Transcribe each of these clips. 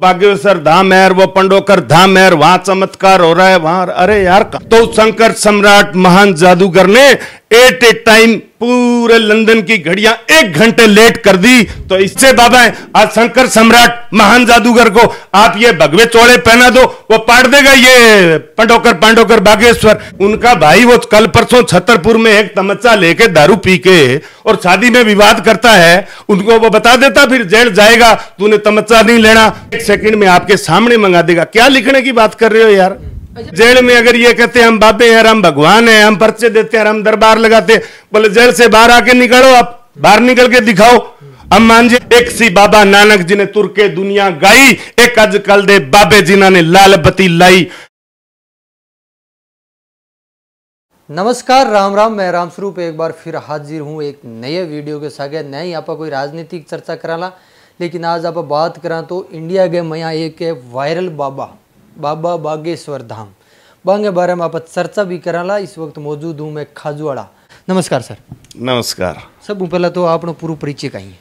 बागेश्वर धाम है, वो पंडोकर धाम है, वहां चमत्कार हो रहा है वहां। अरे यार, तो शंकर सम्राट महान जादूगर ने एट ए टाइम पूरे लंदन की घड़ियां 1 घंटे लेट कर दी। तो इससे बाबा है, आज शंकर सम्राट महान जादूगर को आप ये भगवे चोड़े पहना दो, वो पाट देगा ये पांडोकर बागेश्वर। उनका भाई वो कल परसों छतरपुर में एक तमच्चा लेके दारू पी के और शादी में विवाद करता है, उनको वो बता देता फिर जेल जाएगा, तूने तमच्चा नहीं लेना, 1 सेकंड में आपके सामने मंगा देगा। क्या लिखने की बात कर रहे हो यार। जेल में अगर ये कहते हैं हम बाबे हैं, हम भगवान हैं, हम पर्चे देते हैं, हम दरबार लगाते, बोले जेल से बाहर आके निकलो, आप बाहर निकल के दिखाओ। अब मान जी एक सी बाबा नानक जी ने तुर के दुनिया गाई, एक अजकल दे बाबे जिन्हों ने लाल बत्ती लाई। नमस्कार, राम राम, मैं राम स्वरूप एक बार फिर हाजिर हूँ एक नए वीडियो के साथ। नहीं आप कोई राजनीतिक चर्चा कराला, लेकिन आज आप बात करा तो इंडिया के मैं एक वायरल बाबा बागेश्वर धाम बांगे बारे में आप चर्चा भी कराला। इस वक्त मौजूद हूँ मैं खाजूवाड़ा। नमस्कार सर। नमस्कार। सब पहला तो आपने पूरा परिचय कहीं।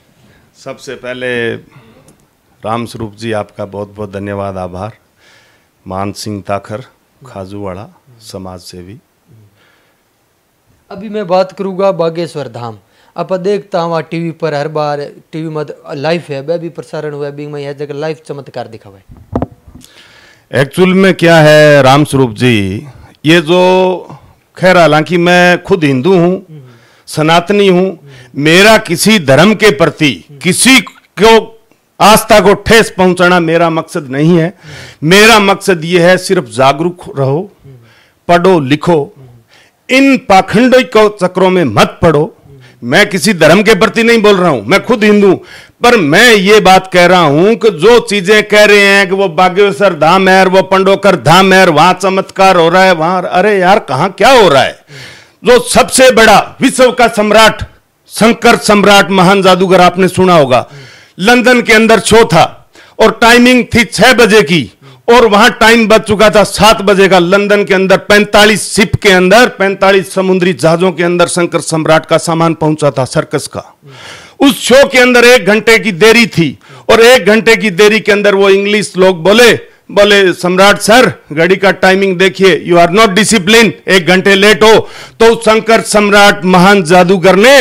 सबसे पहले राम स्वरूप जी आपका बहुत बहुत धन्यवाद, आभार। मान सिंह ताखर, खाजूवाड़ा, समाज सेवी। अभी मैं बात करूँगा बागेश्वर धाम। आप देखता हूँ टीवी पर हर बार टीवी में लाइव है, वह भी प्रसारण हुआ है, मैं यह जगह लाइव चमत्कार दिखा हुआ है। एक्चुअल में क्या है राम स्वरूप जी, ये जो खैर हालांकि मैं खुद हिंदू हूँ, सनातनी हूँ, मेरा किसी धर्म के प्रति किसी को आस्था को ठेस पहुंचाना मेरा मकसद नहीं है। मेरा मकसद ये है सिर्फ जागरूक रहो, पढ़ो लिखो, इन पाखंड चक्रों में मत पड़ो। मैं किसी धर्म के प्रति नहीं बोल रहा हूं, मैं खुद हिंदू, पर मैं ये बात कह रहा हूं कि जो चीजें कह रहे हैं कि वो बागेश्वर धाम है, वो पंडोकर धाम है, वहां चमत्कार हो रहा है वहां। अरे यार, कहां क्या हो रहा है। जो सबसे बड़ा विश्व का सम्राट शंकर सम्राट महान जादूगर आपने सुना होगा, लंदन के अंदर शो था और टाइमिंग थी 6 बजे की, और वहां टाइम बच चुका था 7 बजे का। लंदन के अंदर 45 शिप के अंदर, 45 समुद्री जहाजों के अंदर शंकर सम्राट का सामान पहुंचा था सर्कस का। उस शो के अंदर 1 घंटे की देरी थी, और 1 घंटे की देरी के अंदर वो इंग्लिश लोग बोले सम्राट सर गाड़ी का टाइमिंग देखिए, यू आर नॉट डिसिप्लिन, 1 घंटे लेट हो। तो शंकर सम्राट महान जादूगर ने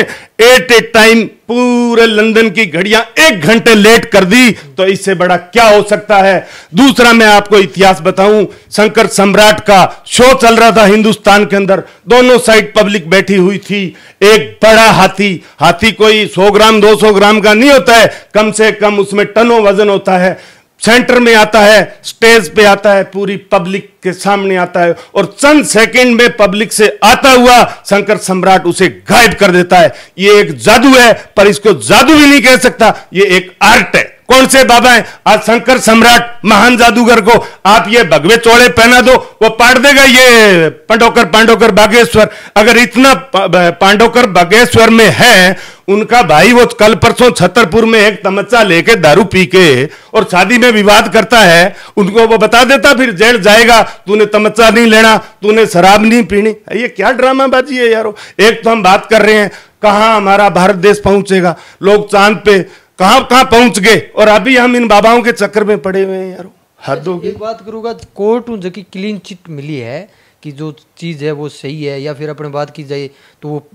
एट ए टाइम पूरे लंदन की घड़ियां 1 घंटे लेट कर दी। तो इससे बड़ा क्या हो सकता है। दूसरा मैं आपको इतिहास बताऊं, शंकर सम्राट का शो चल रहा था हिंदुस्तान के अंदर, दोनों साइड पब्लिक बैठी हुई थी। एक बड़ा हाथी कोई 100 ग्राम 200 ग्राम का नहीं होता है, कम से कम उसमें टनों वजन होता है, सेंटर में आता है, स्टेज पे आता है, पूरी पब्लिक के सामने आता है, और चंद सेकंड में पब्लिक से आता हुआ शंकर सम्राट उसे गायब कर देता है। ये एक जादू है, पर इसको जादू भी नहीं कह सकता, ये एक आर्ट है। कौन से बाबा है, आज शंकर सम्राट महान जादूगर को आप ये भगवे चोड़े पहना दो, वो पाट देगा ये पांडोकर बागेश्वर। अगर इतना पांडोकर बागेश्वर में है, उनका भाई वो कल परसों छतरपुर में एक तमच्चा लेके दारू पी के और शादी में विवाद करता है, उनको वो बता देता फिर जेल जाएगा, तूने तमच्चा नहीं लेना, तूने शराब नहीं पीनी। ये क्या ड्रामाबाजी है यारो। एक तो हम बात कर रहे हैं कहां हमारा भारत देश पहुंचेगा, लोग चांद पे कहां पहुंच गए, और अभी हम इन बाबाओं के चक्कर में पड़े हुए हैं यारो। हद हो गई। एक बात करूंगा, कोर्ट जो की क्लीन चिट मिली है कि जो चीज़ है वो सही है, या फिर अपने बात की जाए तो वो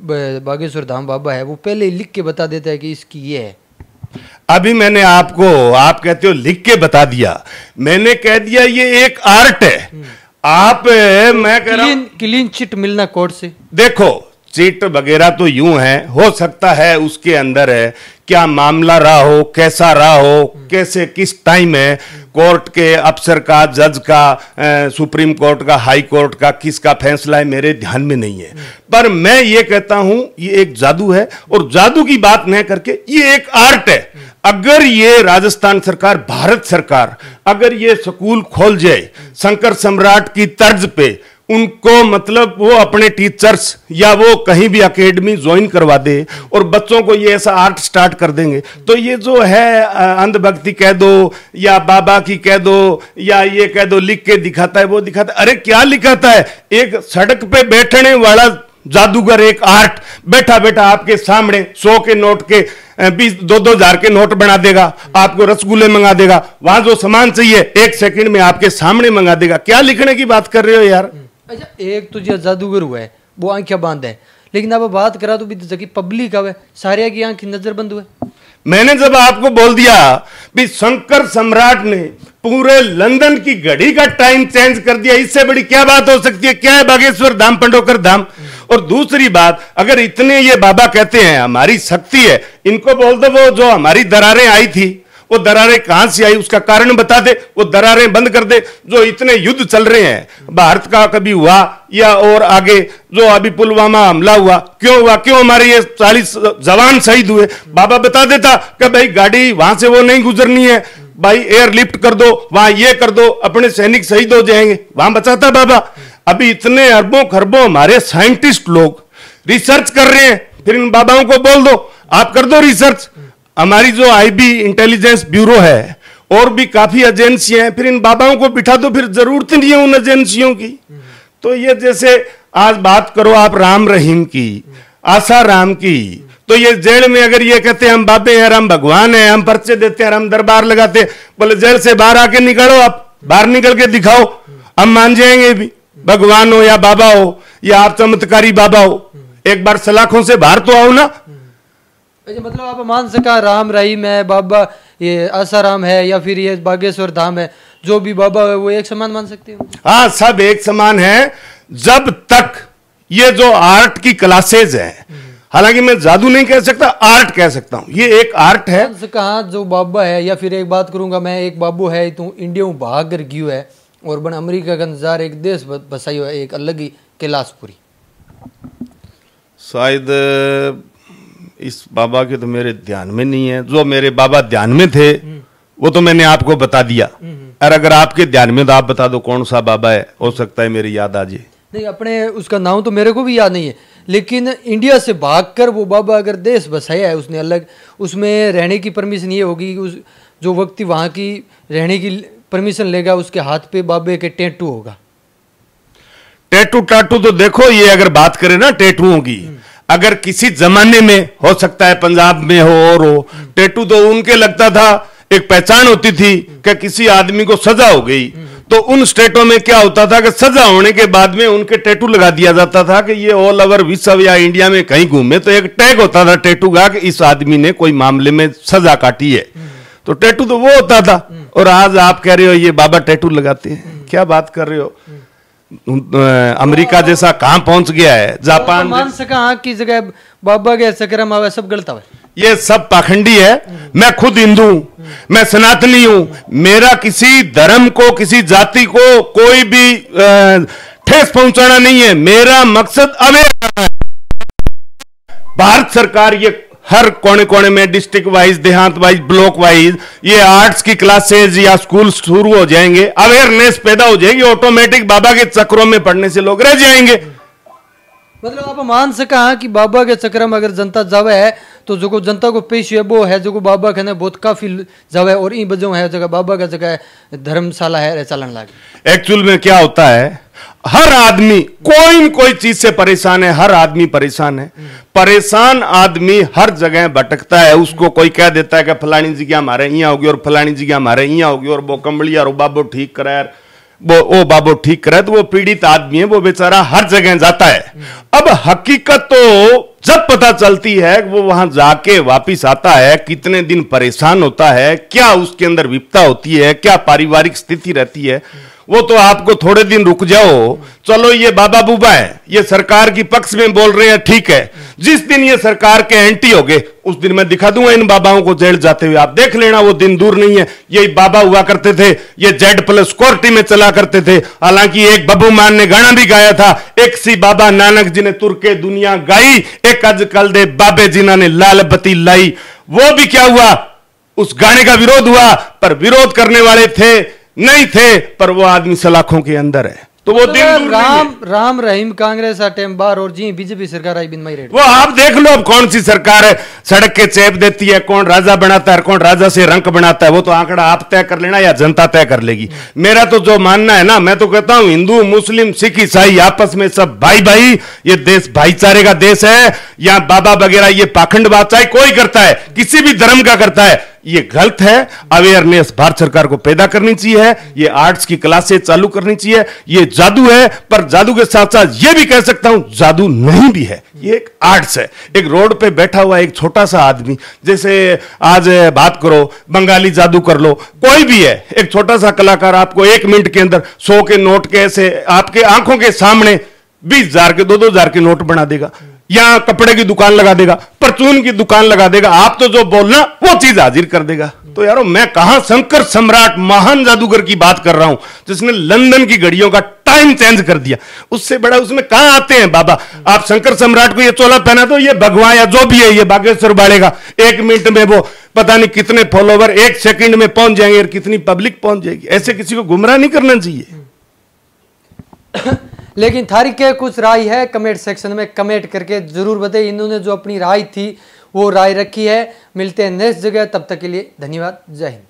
बागेश्वर धाम बाबा है वो पहले लिख के बता देता है कि इसकी ये है। अभी मैंने आपको, आप कहते हो लिख के बता दिया, मैंने कह दिया ये एक आर्ट है। मैं कह रहा हूं क्लीन चिट मिलना कोर्ट से। देखो चिट वगैरह तो यूं है, हो सकता है उसके अंदर है क्या मामला रहा हो, कैसा रहा हो, कैसे किस टाइम है, कोर्ट के अफसर का, जज का, सुप्रीम कोर्ट का, हाई कोर्ट का, किसका फैसला है मेरे ध्यान में नहीं है। पर मैं ये कहता हूं ये एक जादू है, और जादू की बात न करके ये एक आर्ट है। अगर ये राजस्थान सरकार, भारत सरकार अगर ये स्कूल खोल जाए शंकर सम्राट की तर्ज पे, उनको मतलब वो अपने टीचर्स या वो कहीं भी एकेडमी ज्वाइन करवा दे और बच्चों को ये ऐसा आर्ट स्टार्ट कर देंगे, तो ये जो है अंधभक्ति कह दो या बाबा की कह दो या ये कह दो लिख के दिखाता है, वो दिखाता है। अरे क्या लिखाता है, एक सड़क पे बैठने वाला जादूगर, एक आर्ट बैठा बैठा आपके सामने 100 के नोट के 2-2 हजार के नोट बना देगा, आपको रसगुल्ले मंगा देगा, वहां जो सामान चाहिए 1 सेकंड में आपके सामने मंगा देगा। क्या लिखने की बात कर रहे हो यार? अच्छा, एक तो जो जादूगर हुआ है वो आंखें बांध है, लेकिन अब बात करा तो भी पब्लिक अब सारिया की आंख नजर बंद हुए। मैंने जब आपको बोल दिया भी शंकर सम्राट ने पूरे लंदन की घड़ी का टाइम चेंज कर दिया, इससे बड़ी क्या बात हो सकती है? क्या है बागेश्वर धाम, पंडोकर धाम? और दूसरी बात, अगर इतने ये बाबा कहते हैं हमारी शक्ति है, इनको बोल दो वो जो हमारी दरारें आई थी वो दरारें कहां से आई, उसका कारण बता दे, वो दरारें बंद कर दे। जो इतने युद्ध चल रहे हैं भारत का कभी हुआ या और आगे जो अभी पुलवामा हमला हुआ, क्यों हुआ? क्यों हमारे ये 40 जवान शहीद हुए? बाबा बता देता कि भाई गाड़ी वहां से वो नहीं गुजरनी है, भाई एयरलिफ्ट कर दो, वहां ये कर दो, अपने सैनिक शहीद हो जाएंगे, वहां बचाता बाबा। अभी इतने अरबों खरबों हमारे साइंटिस्ट लोग रिसर्च कर रहे हैं, फिर इन बाबाओं को बोल दो आप कर दो रिसर्च। हमारी जो आईबी इंटेलिजेंस ब्यूरो है और भी काफी एजेंसियां हैं, फिर इन बाबाओं को बिठा दो, फिर जरूरत नहीं है उन एजेंसियों की। तो ये जैसे आज बात करो आप राम रहीम की, आशा राम की, तो ये जेल में अगर ये कहते हैं हम बाबे हैं, हम भगवान हैं, हम पर्चे देते हैं, हम दरबार लगाते हैं, बोले जेल से बाहर आके निकलो, आप बाहर निकल के दिखाओ, हम मान जाएंगे भी, भगवान हो या बाबा हो या आप चमत्कारी बाबा हो, एक बार सलाखों से बाहर तो आओ ना। मतलब आप मान सका राम रहीम है, बाबा ये आसाराम है या फिर ये बागेश्वर धाम है, जो भी बाबा है वो एक समान मान सकते हो? हाँ, सब एक समान है जब तक ये जो आर्ट की क्लासेज है, हालांकि मैं जादू नहीं कह सकता, आर्ट कह सकता हूं, ये एक आर्ट है। कहा जो बाबा है, या फिर एक बात करूंगा मैं, एक बाबू है तो इंडिया में भाग कर गयो है और बन अमेरिका का नजार एक देश बसाई हुआ है, एक अलग ही कैलाशपुरी। शायद इस बाबा के तो मेरे ध्यान में नहीं है, जो मेरे बाबा ध्यान में थे वो तो मैंने आपको बता दिया, और अगर आपके ध्यान में तो आप बता दो कौन सा बाबा है, हो सकता है मेरी याद आ जाए। नहीं, अपने उसका नाम तो मेरे को भी याद नहीं है, लेकिन इंडिया से भागकर वो बाबा अगर देश बसाया है उसने अलग, उसमें रहने की परमिशन ये होगी कि उस जो व्यक्ति वहाँ की रहने की परमिशन लेगा उसके हाथ पे बाबे के टैटू होगा। टैटू टाटू तो देखो, ये अगर बात करें ना टैटुओं की, अगर किसी जमाने में हो सकता है पंजाब में हो और हो, टैटू तो उनके लगता था एक पहचान होती थी कि किसी आदमी को सजा हो गई, तो उन स्टेटों में क्या होता था कि सजा होने के बाद में उनके टैटू लगा दिया जाता था कि ये ऑल ओवर विश्व या इंडिया में कहीं घूमे तो एक टैग होता था टैटू का कि इस आदमी ने कोई मामले में सजा काटी है, तो टैटू तो वो होता था। और आज आप कह रहे हो ये बाबा टैटू लगाते हैं, क्या बात कर रहे हो? अमेरिका जैसा कहां पहुंच गया है, जापान मान सका की जगह बाबा के चक्रम आवे, सब गलत है, ये सब पाखंडी है। मैं खुद हिंदू हूं, मैं सनातनी हूं, मेरा किसी धर्म को किसी जाति को कोई भी ठेस पहुंचाना नहीं है, मेरा मकसद अवेयर। भारत सरकार ये हर कोने कोने में डिस्ट्रिक्ट वाइज, देहात वाइज, ब्लॉक वाइज ये आर्ट्स की क्लासेज या स्कूल शुरू हो जाएंगे, अवेयरनेस पैदा हो जाएगी, ऑटोमेटिक बाबा के चक्रों में पढ़ने से लोग रह जाएंगे। मतलब आप मान सका कि बाबा के चक्र में अगर जनता जावे है तो जो जनता को पेश है वो है जो बाबा कहने बहुत काफी जावे, और इन बजों है जगह बाबा का जगह धर्मशाला है चलन लागे। एक्चुअल में क्या होता है, हर आदमी कोई न कोई चीज से परेशान है, हर आदमी परेशान है, परेशान आदमी हर जगह भटकता है। उसको कोई कह देता है कि फलानी जी हमारे यहाँ होगी और फलानी जी हमारे यहाँ होगी और वो कमली और बाबो ठीक कराया, वो बाबो ठीक कराए, तो वो पीड़ित आदमी है, वो बेचारा हर जगह जाता है। अब हकीकत तो जब पता चलती है वो वहां जाके वापिस आता है, कितने दिन परेशान होता है, क्या उसके अंदर विपदा होती है, क्या पारिवारिक स्थिति रहती है, वो तो आपको थोड़े दिन रुक जाओ। चलो ये बाबा बूबा है, ये सरकार की पक्ष में बोल रहे हैं, ठीक है, जिस दिन ये सरकार के एंटी हो गए उस दिन मैं दिखा दूंगा इन बाबाओं को जेल जाते हुए, आप देख लेना, वो दिन दूर नहीं है। ये बाबा हुआ करते थे, ये Z+ कोर्टी में चला करते थे, हालांकि एक बब्बू मान ने गाना भी गाया था, एक सी बाबा नानक जी ने तुर के दुनिया गाई, एक अजकल दे बाबे जिन्हों ने लाल बत्ती लाई। वो भी क्या हुआ, उस गाने का विरोध हुआ, पर विरोध करने वाले थे नहीं थे, पर वो आदमी सलाखों के अंदर है। तो वो दिन दूर राम रहीम कांग्रेस टाइम बार और जी बीजेपी सरकार आई बिन रेट वो आप देख लो अब कौन सी सरकार है, सड़क के चेप देती है, कौन राजा बनाता है, कौन राजा से रंक बनाता है, वो तो आंकड़ा आप तय कर लेना या जनता तय कर लेगी। मेरा तो जो मानना है ना, मैं तो कहता हूं हिंदू मुस्लिम सिख ईसाई आपस में सब भाई भाई, ये देश भाईचारे का देश है। यहां बाबा वगैरह ये पाखंडवाद चाहे कोई करता है, किसी भी धर्म का करता है, ये गलत है। अवेयरनेस भारत सरकार को पैदा करनी चाहिए, ये आर्ट्स की क्लासें चालू करनी चाहिए। ये जादू है, पर जादू के साथ साथ ये भी कह सकता हूं जादू नहीं भी है, ये एक आर्ट्स है। एक रोड पे बैठा हुआ एक छोटा सा आदमी, जैसे आज बात करो बंगाली जादू कर लो, कोई भी है, एक छोटा सा कलाकार आपको 1 मिनट के अंदर 100 के नोट के ऐसे आपके आंखों के सामने 20,000 के 2,000 के नोट बना देगा, या कपड़े की दुकान लगा देगा, परचून की दुकान लगा देगा, आप तो जो बोलना वो चीज हाजिर कर देगा। तो यारो मैं कहां शंकर सम्राट महान जादूगर की बात कर रहा हूं जिसने लंदन की घड़ियों का टाइम चेंज कर दिया, उससे बड़ा उसमें कहां आते हैं बाबा। आप शंकर सम्राट को ये चोला पहना दो, ये भगवान या जो भी है ये बागेश्वर बाड़ेगा, 1 मिनट में वो पता नहीं कितने फॉलोवर 1 सेकंड में पहुंच जाएंगे और कितनी पब्लिक पहुंच जाएगी। ऐसे किसी को गुमराह नहीं करना चाहिए। लेकिन थारी के कुछ राय है कमेंट सेक्शन में कमेंट करके जरूर बताइए। इन्होंने जो अपनी राय थी वो राय रखी है। मिलते हैं नेक्स्ट जगह, तब तक के लिए धन्यवाद, जय हिंद।